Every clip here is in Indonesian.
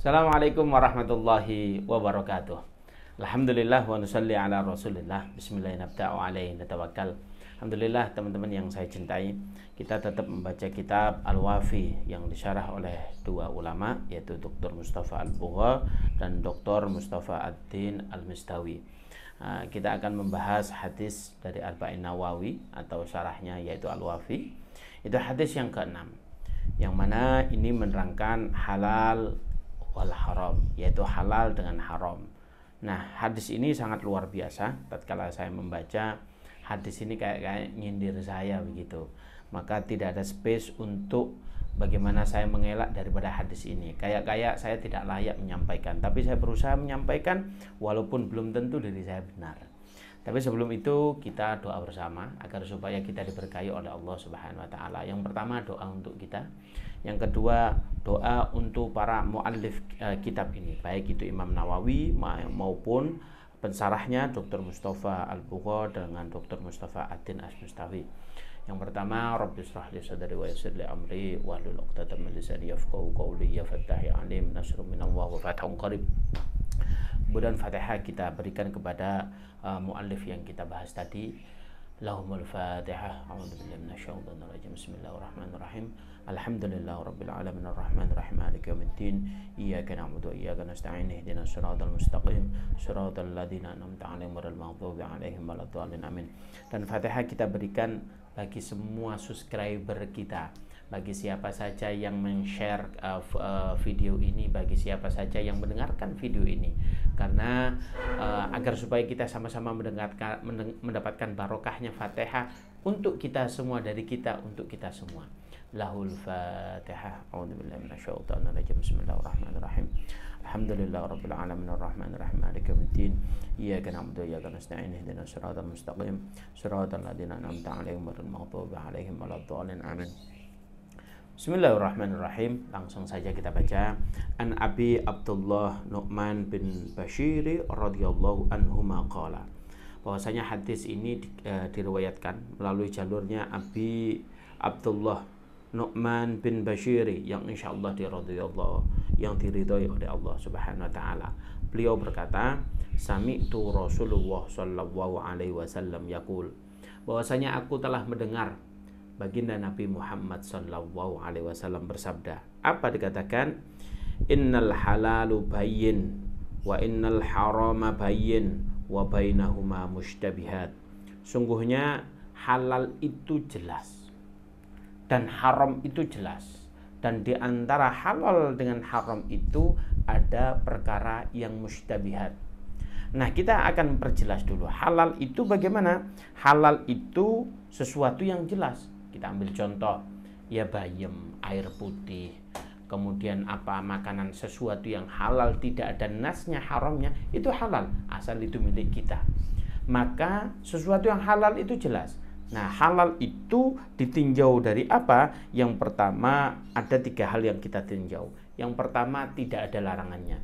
Assalamualaikum warahmatullahi wabarakatuh. Alhamdulillah wa nusalli ala rasulillah. Bismillahirrahmanirrahim. Alhamdulillah teman-teman yang saya cintai, kita tetap membaca kitab Al-Wafi yang disyarah oleh dua ulama, yaitu Dr. Mustafa Al-Bugha dan Dr. Mustafa Ad-Din Al-Mistawi. Kita akan membahas hadis dari Arba'in Nawawi atau syarahnya yaitu Al-Wafi. Itu hadis yang ke-6, yang mana ini menerangkan halal wal haram, yaitu halal dengan haram. Nah, hadis ini sangat luar biasa. Tatkala saya membaca hadis ini kayak nyindir saya begitu. Maka tidak ada space untuk bagaimana saya mengelak daripada hadis ini. Kayak saya tidak layak menyampaikan, tapi saya berusaha menyampaikan walaupun belum tentu diri saya benar. Tapi sebelum itu kita doa bersama agar supaya kita diberkahi oleh Allah Subhanahu wa taala. Yang pertama doa untuk kita. Yang kedua doa untuk para muallif kitab ini, baik itu Imam Nawawi maupun pensarahnya Dr. Mustafa Al-Bugha dengan Dr. Mustafa Ad-Din Al-Mistawi. Yang pertama, Rabbi shrah li sadri wa yassir li amri wahlul 'uqdatam min lisani yafqahu qawli ya fattahi alim nasrun minallahi wa fathun qarib. Kemudian Fatihah kita berikan kepada muallif yang kita bahas tadi. Lahumul Fatihah. A'udzubillahi minasyaitonir rajim. Bismillahirrahmanirrahim. Alhamdulillahirabbil alamin arrahmanir rahim maliki yaumiddin. Iyyaka na'budu wa iyyaka nasta'in. Ihdinas siratal mustaqim. Shiratal ladzina an'amta 'alaihim ghairil maghdubi alaihim waladdallin. Amin. Dan Fatihah kita berikan bagi semua subscriber kita, bagi siapa saja yang men-share video ini, bagi siapa saja yang mendengarkan video ini, karena agar supaya kita sama-sama mendapatkan barokahnya Fatihah untuk kita semua, dari kita untuk kita semua. Lahul Fatihah. A'udzubillahi minasyaitonir rajim. Bismillahirrahmanirrahim. Alhamdulillahirabbil alamin arrahmanir rahim maliki yaumiddin. Iyyaka na'budu wa iyyaka nasta'in. Ihdinas siratal mustaqim. Shiratal ladzina an'amta 'alaihim ghairil maghdubi 'alaihim waladdallin. Amin. Bismillahirrahmanirrahim. Langsung saja kita baca. An Abi Abdullah Nu'man bin Bashir radhiyallahu anhu qala. Bahwasanya hadis ini diriwayatkan melalui jalurnya Abi Abdullah Nu'man bin Bashir yang insyaallah yang diridhoi oleh Allah Subhanahu wa taala. Beliau berkata, sami'tu Rasulullah sallallahu alaihi wasallam yaqul, bahwasanya aku telah mendengar baginda Nabi Muhammad sallallahu alaihi wasallam bersabda. Apa dikatakan? Innal halalu bayyin wa innal harama bayyin wa bainahuma mushtabihat. Sungguhnya halal itu jelas dan haram itu jelas, dan di antara halal dengan haram itu ada perkara yang mushtabihat. Nah, kita akan perjelas dulu halal itu bagaimana. Halal itu sesuatu yang jelas. Kita ambil contoh, ya bayem, air putih, kemudian apa, makanan sesuatu yang halal tidak ada nasnya haramnya, itu halal asal itu milik kita. Maka sesuatu yang halal itu jelas. Nah, halal itu ditinjau dari apa? Yang pertama, ada 3 hal yang kita tinjau. Yang pertama, tidak ada larangannya.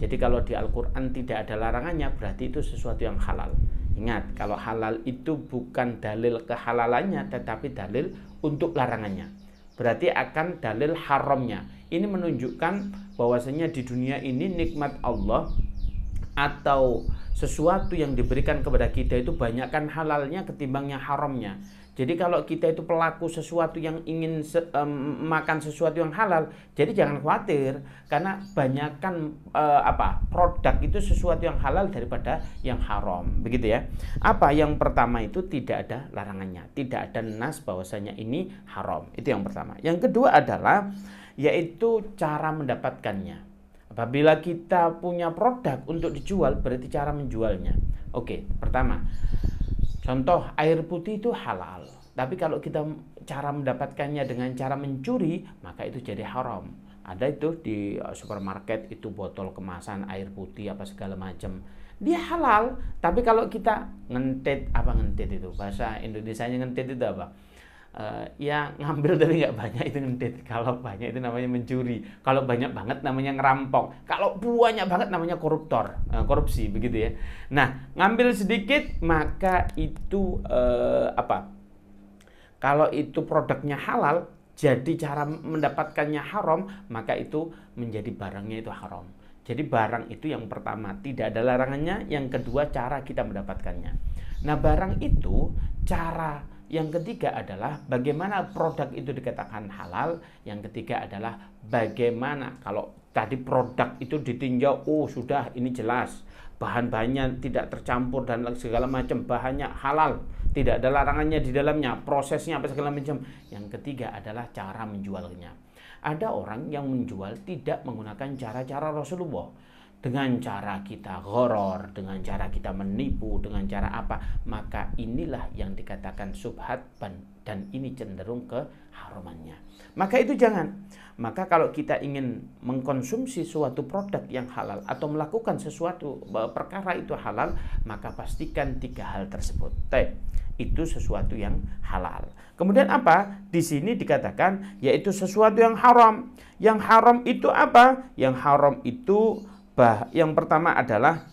Jadi kalau di Al-Quran tidak ada larangannya, berarti itu sesuatu yang halal. Ingat, kalau halal itu bukan dalil kehalalannya, tetapi dalil untuk larangannya. Berarti akan dalil haramnya. Ini menunjukkan bahwasanya di dunia ini nikmat Allah atau sesuatu yang diberikan kepada kita itu banyakkan halalnya ketimbang yang haramnya. Jadi kalau kita itu pelaku sesuatu yang ingin makan sesuatu yang halal, jadi jangan khawatir karena banyakkan produk itu sesuatu yang halal daripada yang haram, begitu ya. Apa yang pertama itu tidak ada larangannya, tidak ada nas bahwasanya ini haram. Itu yang pertama. Yang kedua adalah yaitu cara mendapatkannya. Apabila kita punya produk untuk dijual, berarti cara menjualnya. Oke, pertama, contoh air putih itu halal. Tapi kalau kita cara mendapatkannya dengan cara mencuri, maka itu jadi haram. Ada itu di supermarket itu botol kemasan air putih apa segala macam. Dia halal, tapi kalau kita ngentit itu? Bahasa Indonesianya ngentit itu apa? Ya ngambil tapi nggak banyak itu ngentit. Kalau banyak itu namanya mencuri. Kalau banyak banget namanya ngerampok. Kalau banyak banget namanya koruptor, korupsi, begitu ya. Nah, ngambil sedikit maka itu Kalau itu produknya halal, jadi cara mendapatkannya haram, maka itu menjadi barangnya itu haram. Jadi barang itu yang pertama tidak ada larangannya, yang kedua cara kita mendapatkannya. Nah, barang itu cara yang ketiga adalah bagaimana produk itu dikatakan halal, yang ketiga adalah bagaimana kalau tadi produk itu ditinjau, oh sudah ini jelas bahan-bahannya tidak tercampur dan segala macam, bahannya halal, tidak ada larangannya di dalamnya, prosesnya apa segala macam. Yang ketiga adalah cara menjualnya. Ada orang yang menjual tidak menggunakan cara-cara Rasulullah, dengan cara kita gharar, dengan cara kita menipu, dengan cara apa, maka inilah yang dikatakan subhat dan ini cenderung ke haramannya. Maka itu jangan. Maka kalau kita ingin mengkonsumsi suatu produk yang halal atau melakukan sesuatu perkara itu halal, maka pastikan 3 hal tersebut. Itu sesuatu yang halal. Kemudian apa? Di sini dikatakan yaitu sesuatu yang haram. Yang haram itu apa? Yang haram itu yang pertama adalah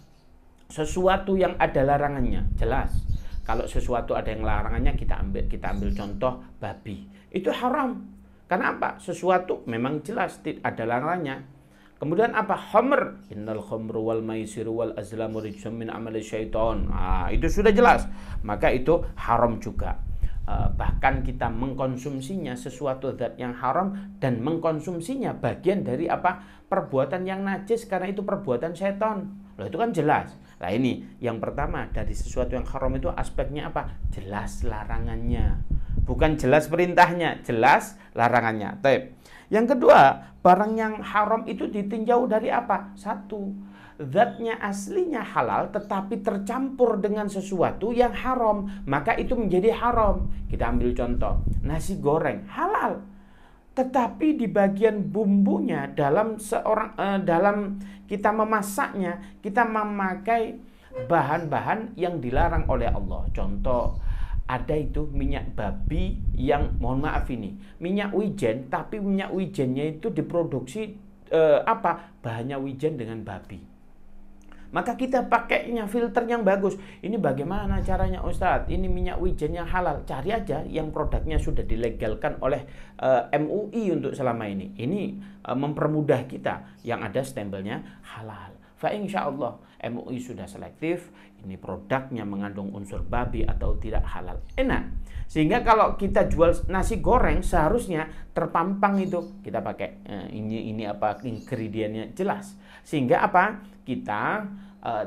sesuatu yang ada larangannya. Jelas. Kalau sesuatu ada yang larangannya, kita ambil contoh babi. Itu haram. Karena apa? Sesuatu memang jelas ada larangannya. Kemudian apa? Khamr. Innal khamru wal maisiru wal azlamu rijsum min amali syaiton. Itu sudah jelas. Maka itu haram juga. Bahkan kita mengkonsumsinya sesuatu zat yang haram dan mengkonsumsinya bagian dari apa? Perbuatan yang najis karena itu perbuatan syaitan. Loh, itu kan jelas. Nah, ini yang pertama dari sesuatu yang haram itu aspeknya apa? Jelas larangannya. Bukan jelas perintahnya, jelas larangannya. Yang kedua, barang yang haram itu ditinjau dari apa? Satu, zatnya aslinya halal tetapi tercampur dengan sesuatu yang haram, maka itu menjadi haram. Kita ambil contoh, nasi goreng halal, tetapi di bagian bumbunya dalam kita memasaknya, kita memakai bahan-bahan yang dilarang oleh Allah. Contoh, ada itu minyak babi yang, mohon maaf ini, minyak wijen, tapi minyak wijennya itu diproduksi bahannya wijen dengan babi. Maka kita pakainya filter yang bagus. Ini bagaimana caranya Ustadz? Ini minyak wijen yang halal. Cari aja yang produknya sudah dilegalkan oleh MUI untuk selama ini. Ini mempermudah kita yang ada stempelnya halal. Fa insyaallah MUI sudah selektif, ini produknya mengandung unsur babi atau tidak halal. Enak. Sehingga kalau kita jual nasi goreng seharusnya terpampang itu kita pakai ini apa ingredientnya jelas. Sehingga apa? Kita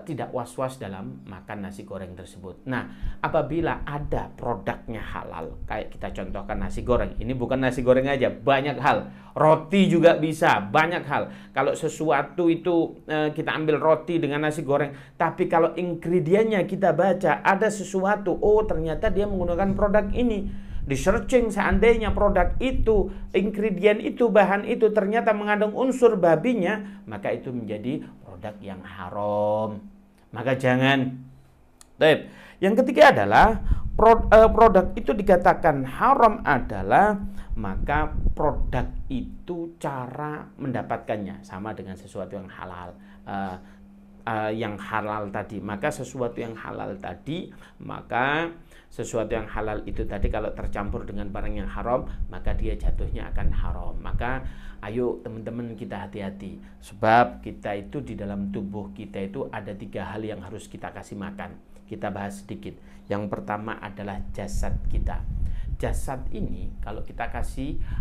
tidak was-was dalam makan nasi goreng tersebut. Nah, apabila ada produknya halal, kayak kita contohkan nasi goreng. Ini bukan nasi goreng aja, banyak hal. Roti juga bisa, banyak hal. Kalau sesuatu itu kita ambil roti dengan nasi goreng, tapi kalau ingredientnya kita baca ada sesuatu, oh ternyata dia menggunakan produk ini. Di searching seandainya produk itu, ingredient itu, bahan itu ternyata mengandung unsur babinya, maka itu menjadi produk yang haram. Maka jangan. Yang ketiga adalah produk itu dikatakan haram adalah maka produk itu cara mendapatkannya sama dengan sesuatu yang halal. Yang halal tadi, maka sesuatu yang halal tadi, maka sesuatu yang halal itu tadi kalau tercampur dengan barang yang haram, maka dia jatuhnya akan haram. Maka ayo teman-teman kita hati-hati, sebab kita itu di dalam tubuh kita itu ada 3 hal yang harus kita kasih makan. Kita bahas sedikit. Yang pertama adalah jasad kita. Jasad ini kalau kita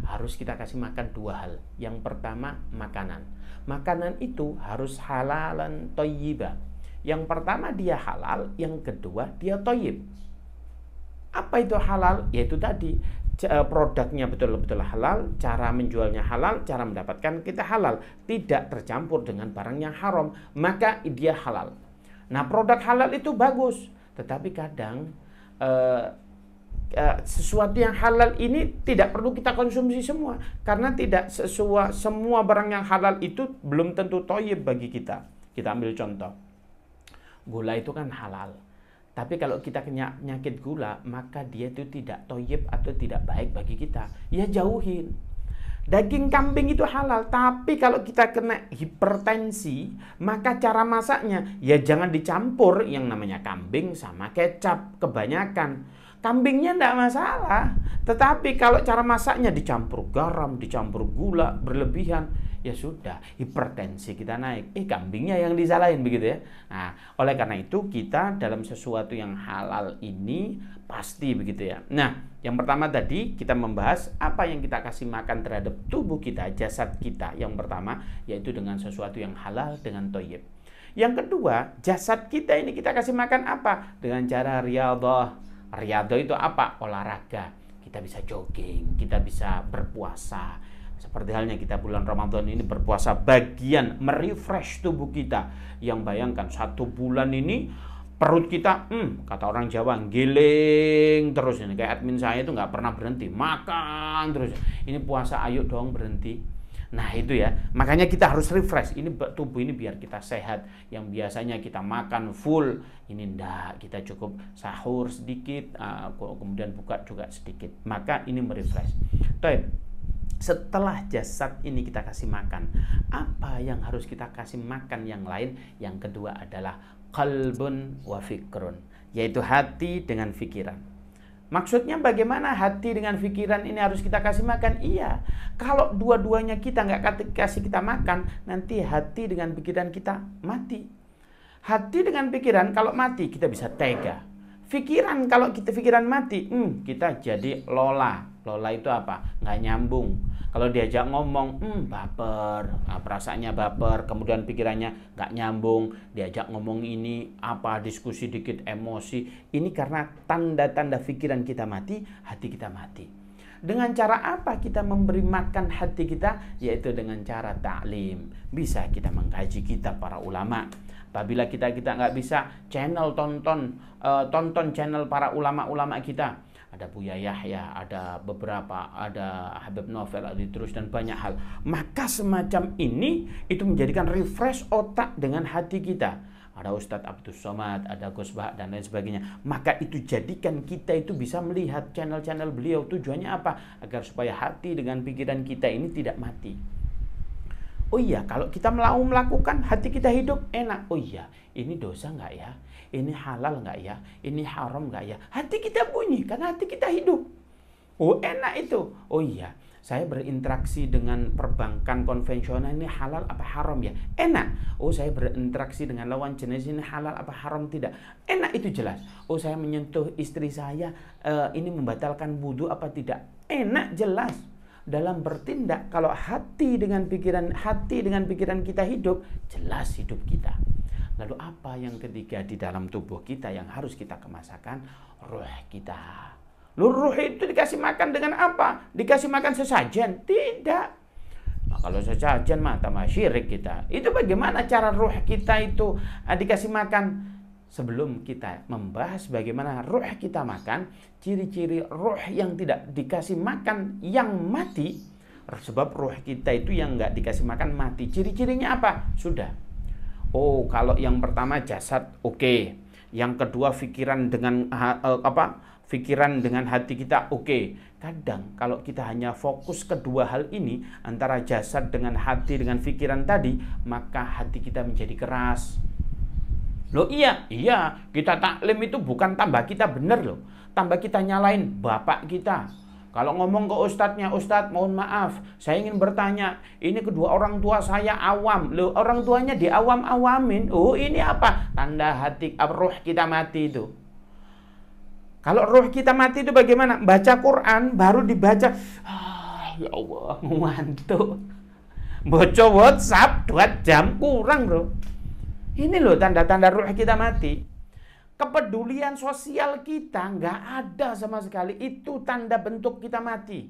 harus kita kasih makan 2 hal. Yang pertama makanan. Makanan itu harus halalan thayyibah. Yang pertama dia halal, yang kedua dia thayyib. Apa itu halal? Yaitu tadi produknya betul-betul halal, cara menjualnya halal, cara mendapatkan kita halal, tidak tercampur dengan barang yang haram, maka dia halal. Nah, produk halal itu bagus, tetapi kadang sesuatu yang halal ini tidak perlu kita konsumsi semua, karena tidak semua barang yang halal itu belum tentu thayyib bagi kita. Kita ambil contoh, gula itu kan halal. Tapi kalau kita kena penyakit gula, maka dia itu tidak thayyib atau tidak baik bagi kita. Ya jauhin. Daging kambing itu halal, tapi kalau kita kena hipertensi, maka cara masaknya ya jangan dicampur yang namanya kambing sama kecap kebanyakan. Kambingnya enggak masalah. Tetapi kalau cara masaknya dicampur garam, dicampur gula berlebihan, ya sudah, hipertensi kita naik. Kambingnya yang disalahin begitu ya. Nah, oleh karena itu kita dalam sesuatu yang halal ini pasti begitu ya. Nah, yang pertama tadi kita membahas apa yang kita kasih makan terhadap tubuh kita, jasad kita. Yang pertama yaitu dengan sesuatu yang halal, dengan thayyib. Yang kedua, jasad kita ini kita kasih makan apa? Dengan cara riyadhah. Riyadhah itu apa? Olahraga. Kita bisa jogging, kita bisa berpuasa. Seperti halnya kita bulan Ramadan ini berpuasa, bagian merefresh tubuh kita. Yang bayangkan 1 bulan ini perut kita, kata orang Jawa, giling terus ini. Kayak admin saya itu nggak pernah berhenti, makan terus. Ini puasa, ayo dong berhenti. Nah itu ya, makanya kita harus refresh. Ini tubuh ini biar kita sehat. Yang biasanya kita makan full, ini enggak, kita cukup sahur sedikit, kemudian buka juga sedikit. Maka ini merefresh. Setelah jasad ini kita kasih makan, apa yang harus kita kasih makan yang lain? Yang kedua adalah qalbun wa fikrun, yaitu hati dengan pikiran. Maksudnya bagaimana hati dengan pikiran ini harus kita kasih makan? Iya, kalau dua-duanya kita nggak kasih kita makan, nanti hati dengan pikiran kita mati. Hati dengan pikiran kalau mati kita bisa tega. Pikiran kalau kita pikiran mati, kita jadi lola. Lola itu apa? Nggak nyambung. Kalau diajak ngomong, baper, perasaannya baper, kemudian pikirannya nggak nyambung, diajak ngomong ini, diskusi dikit emosi. Ini karena tanda-tanda pikiran kita mati, hati kita mati. Dengan cara apa kita memberi makan hati kita? Yaitu dengan cara ta'lim. Bisa kita mengkaji kitab para ulama. Apabila kita nggak bisa, tonton channel para ulama-ulama kita. Ada Buya Yahya, ada beberapa, ada Habib Novel, terus dan banyak hal. Maka semacam ini itu menjadikan refresh otak dengan hati kita. Ada Ustadz Abdul Somad, ada Gus Bah dan lain sebagainya. Maka itu jadikan kita itu bisa melihat channel-channel beliau. Tujuannya apa? Agar supaya hati dengan pikiran kita ini tidak mati. Oh iya, kalau kita mau melakukan, hati kita hidup enak. Oh iya, ini dosa nggak ya? Ini halal nggak ya? Ini haram nggak ya? Hati kita bunyi, karena hati kita hidup. Oh enak itu. Oh iya, saya berinteraksi dengan perbankan konvensional, ini halal apa haram ya? Enak. Oh saya berinteraksi dengan lawan jenis, ini halal apa haram tidak? Enak, itu jelas. Oh saya menyentuh istri saya, ini membatalkan wudhu apa tidak? Enak, jelas. Dalam bertindak, kalau hati dengan pikiran kita hidup, jelas hidup kita. Lalu apa yang ketiga di dalam tubuh kita yang harus kita kemasakan? Ruh kita. Ruh itu dikasih makan dengan apa? Dikasih makan sesajen? Tidak. Nah, kalau sesajen mah tambah syirik kita. Itu bagaimana cara ruh kita itu dikasih makan? Sebelum kita membahas bagaimana ruh kita makan, ciri-ciri ruh yang tidak dikasih makan yang mati, sebab ruh kita itu yang nggak dikasih makan mati. Ciri-cirinya apa? Sudah. Oh, kalau yang pertama jasad, oke. Yang kedua pikiran dengan pikiran dengan hati kita, oke. Kadang kalau kita hanya fokus kedua hal ini, antara jasad dengan hati dengan pikiran tadi, maka hati kita menjadi keras. Loh iya, kita taklim itu bukan tambah kita bener loh. Tambah kita nyalain bapak kita. Kalau ngomong ke ustadznya, Ustadz mohon maaf, saya ingin bertanya, ini kedua orang tua saya awam. Loh orang tuanya diawam-awamin. Oh ini apa? Tanda hati, ruh kita mati itu. Kalau ruh kita mati itu bagaimana? Baca Quran, baru dibaca, ya Allah, ngantuk. Baca WhatsApp 2 jam kurang bro. Ini loh tanda-tanda ruh kita mati. Kepedulian sosial kita nggak ada sama sekali. Itu tanda bentuk kita mati.